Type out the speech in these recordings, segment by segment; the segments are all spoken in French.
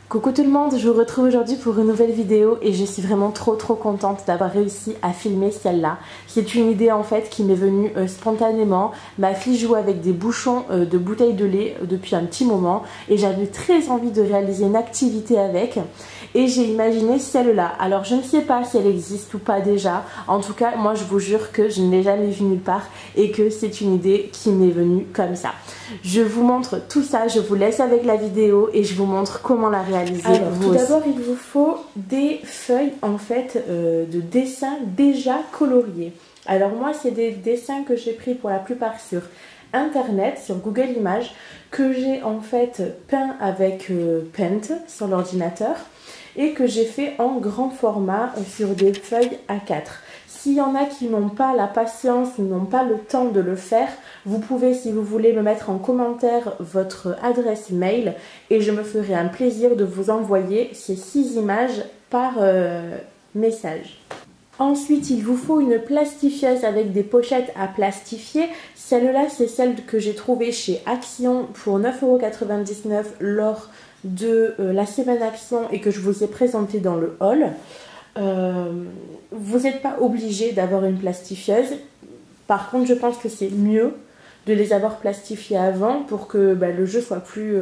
Coucou tout le monde, je vous retrouve aujourd'hui pour une nouvelle vidéo et je suis vraiment trop contente d'avoir réussi à filmer celle-là. C'est une idée en fait qui m'est venue spontanément. Ma fille joue avec des bouchons de bouteilles de lait depuis un petit moment et j'avais très envie de réaliser une activité avec et j'ai imaginé celle-là. Alors je ne sais pas si elle existe ou pas déjà, en tout cas moi je vous jure que je ne l'ai jamais vue nulle part et que c'est une idée qui m'est venue comme ça. Je vous montre tout ça, je vous laisse avec la vidéo et je vous montre comment la réaliser. Alors tout d'abord il vous faut des feuilles en fait de dessins déjà coloriés. Alors moi c'est des dessins que j'ai pris pour la plupart sur internet, sur Google Images, que j'ai en fait peint avec Paint sur l'ordinateur et que j'ai fait en grand format sur des feuilles A4. S'il y en a qui n'ont pas la patience ou n'ont pas le temps de le faire, vous pouvez, si vous voulez, me mettre en commentaire votre adresse mail et je me ferai un plaisir de vous envoyer ces 6 images par message. Ensuite, il vous faut une plastifieuse avec des pochettes à plastifier. Celle-là, c'est celle que j'ai trouvée chez Action pour 9,99 € lors de la semaine Action et que je vous ai présentée dans le haul. Vous n'êtes pas obligé d'avoir une plastifieuse. Par contre, je pense que c'est mieux de les avoir plastifiées avant pour que le jeu soit plus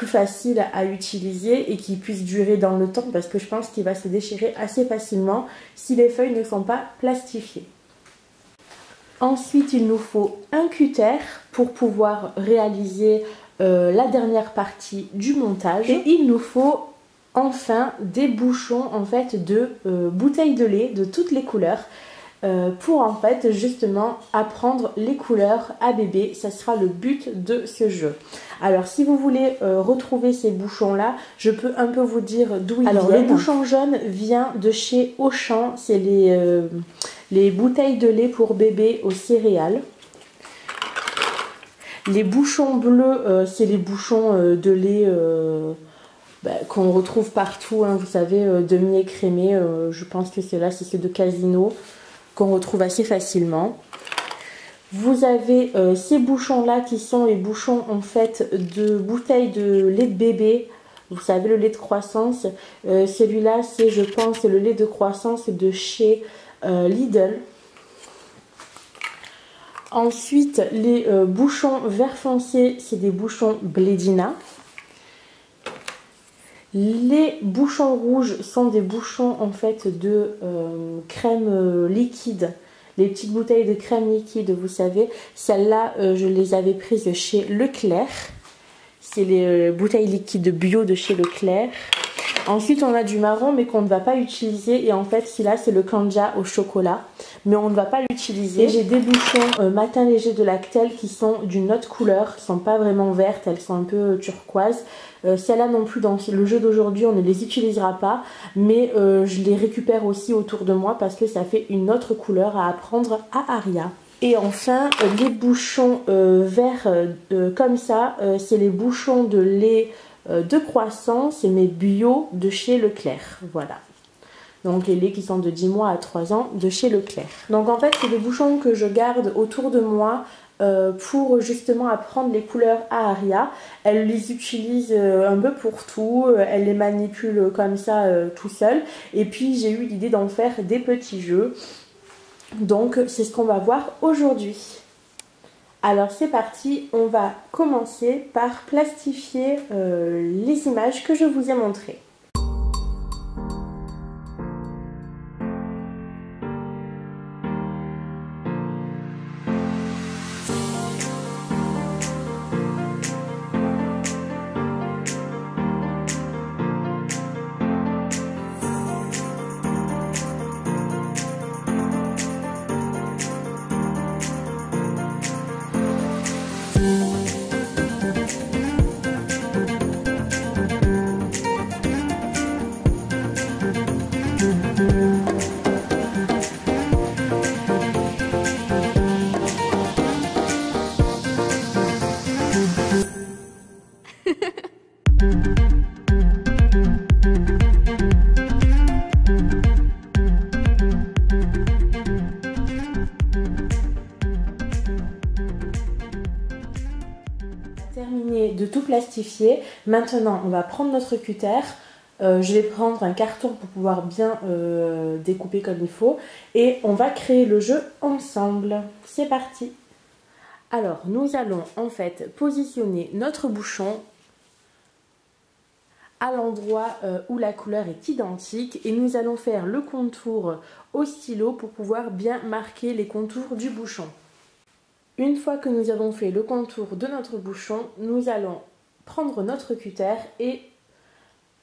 facile à utiliser et qu'il puisse durer dans le temps, parce que je pense qu'il va se déchirer assez facilement si les feuilles ne sont pas plastifiées. Ensuite, il nous faut un cutter pour pouvoir réaliser la dernière partie du montage et il nous faut enfin des bouchons en fait de bouteilles de lait de toutes les couleurs pour en fait justement apprendre les couleurs à bébé. Ça sera le but de ce jeu. Alors si vous voulez retrouver ces bouchons là, je peux un peu vous dire d'où ils viennent. Alors le bouchon jaune vient de chez Auchan, c'est les bouteilles de lait pour bébé aux céréales. Les bouchons bleus, c'est les bouchons de lait qu'on retrouve partout, hein, vous savez, demi-écrémé, je pense que c'est ceux de Casino, qu'on retrouve assez facilement. Vous avez ces bouchons là qui sont les bouchons en fait de bouteilles de lait de bébé, vous savez, le lait de croissance. Celui-là c'est, je pense, le lait de croissance de chez Lidl. Ensuite les bouchons vert foncé, c'est des bouchons Blédina. Les bouchons rouges sont des bouchons en fait de crème liquide, les petites bouteilles de crème liquide, vous savez. Celles-là, je les avais prises chez Leclerc. C'est les bouteilles liquides bio de chez Leclerc. Ensuite, on a du marron mais qu'on ne va pas utiliser. Et en fait, celui-là, c'est le Kanja au chocolat. Mais on ne va pas l'utiliser. Et j'ai des bouchons Matin Léger de Lactel qui sont d'une autre couleur. Qui ne sont pas vraiment vertes, elles sont un peu turquoise. Celles-là non plus, dans le jeu d'aujourd'hui, on ne les utilisera pas. Mais je les récupère aussi autour de moi parce que ça fait une autre couleur à apprendre à Aria. Et enfin, les bouchons verts comme ça, c'est les bouchons de lait de croissance, mais bio de chez Leclerc. Voilà. Donc les laits qui sont de 10 mois à 3 ans de chez Leclerc. Donc en fait, c'est des bouchons que je garde autour de moi pour justement apprendre les couleurs à Aria. Elle les utilise un peu pour tout, elle les manipule comme ça tout seul. Et puis j'ai eu l'idée d'en faire des petits jeux. Donc c'est ce qu'on va voir aujourd'hui. Alors c'est parti, on va commencer par plastifier les images que je vous ai montrées. plastifié. Maintenant, on va prendre notre cutter. Je vais prendre un carton pour pouvoir bien découper comme il faut. Et on va créer le jeu ensemble. C'est parti! Alors, nous allons en fait positionner notre bouchon à l'endroit où la couleur est identique et nous allons faire le contour au stylo pour pouvoir bien marquer les contours du bouchon. Une fois que nous avons fait le contour de notre bouchon, nous allons prendre notre cutter et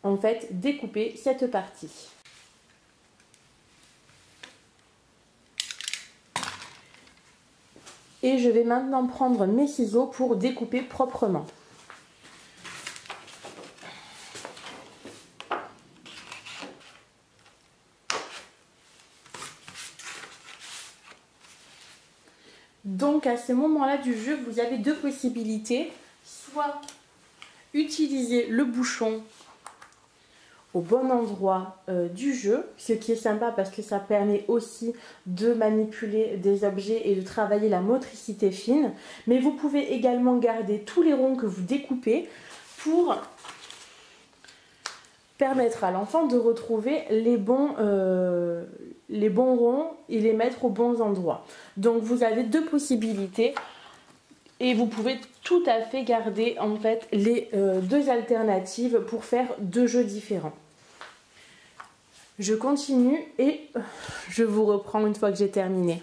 en fait découper cette partie. Et je vais maintenant prendre mes ciseaux pour découper proprement. Donc à ce moment-là du jeu, vous avez deux possibilités. Soit utiliser le bouchon au bon endroit du jeu, ce qui est sympa parce que ça permet aussi de manipuler des objets et de travailler la motricité fine. Mais vous pouvez également garder tous les ronds que vous découpez pour permettre à l'enfant de retrouver les bons ronds et les mettre aux bons endroits. Donc vous avez deux possibilités et vous pouvez tout à fait garder en fait les deux alternatives pour faire deux jeux différents. Je continue et je vous reprends une fois que j'ai terminé.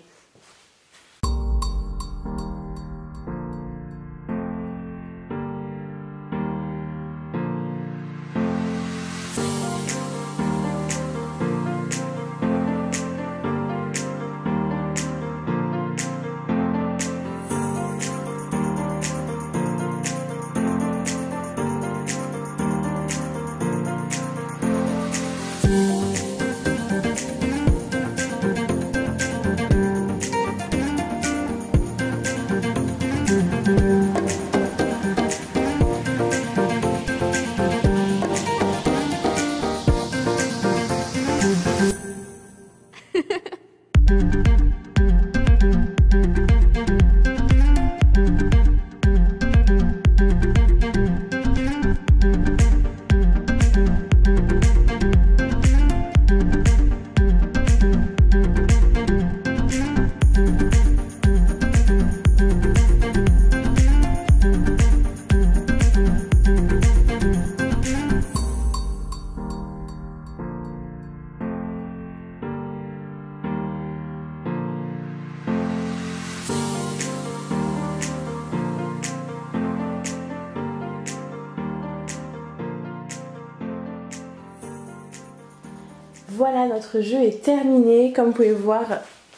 Voilà, notre jeu est terminé. Comme vous pouvez voir,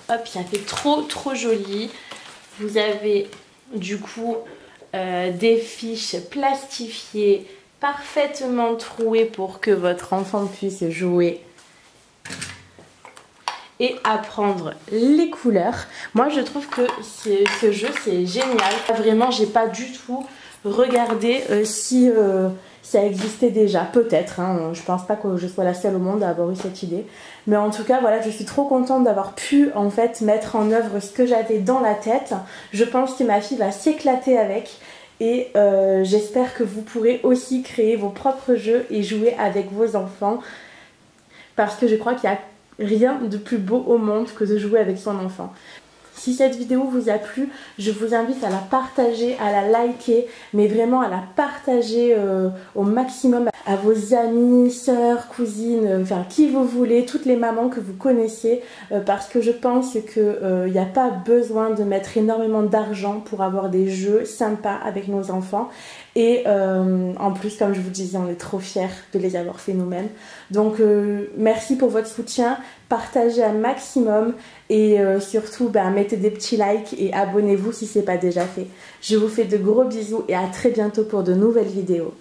hop, il fait trop joli. Vous avez du coup des fiches plastifiées, parfaitement trouées pour que votre enfant puisse jouer et apprendre les couleurs. Moi, je trouve que ce jeu, c'est génial. Vraiment, j'ai pas du tout regardé si ça existait déjà. Peut-être, hein, je pense pas que je sois la seule au monde à avoir eu cette idée. Mais en tout cas, voilà, je suis trop contente d'avoir pu en fait mettre en œuvre ce que j'avais dans la tête. Je pense que ma fille va s'éclater avec. Et j'espère que vous pourrez aussi créer vos propres jeux et jouer avec vos enfants. Parce que je crois qu'il y a rien de plus beau au monde que de jouer avec son enfant. Si cette vidéo vous a plu, je vous invite à la partager, à la liker, mais vraiment à la partager au maximum à vos amis, sœurs, cousines, enfin qui vous voulez, toutes les mamans que vous connaissez, parce que je pense qu'il n'y a pas besoin de mettre énormément d'argent pour avoir des jeux sympas avec nos enfants. Et en plus, comme je vous disais, on est trop fiers de les avoir fait nous-mêmes. Donc merci pour votre soutien, partagez un maximum et surtout mettez des petits likes et abonnez-vous si ce n'est pas déjà fait. Je vous fais de gros bisous et à très bientôt pour de nouvelles vidéos.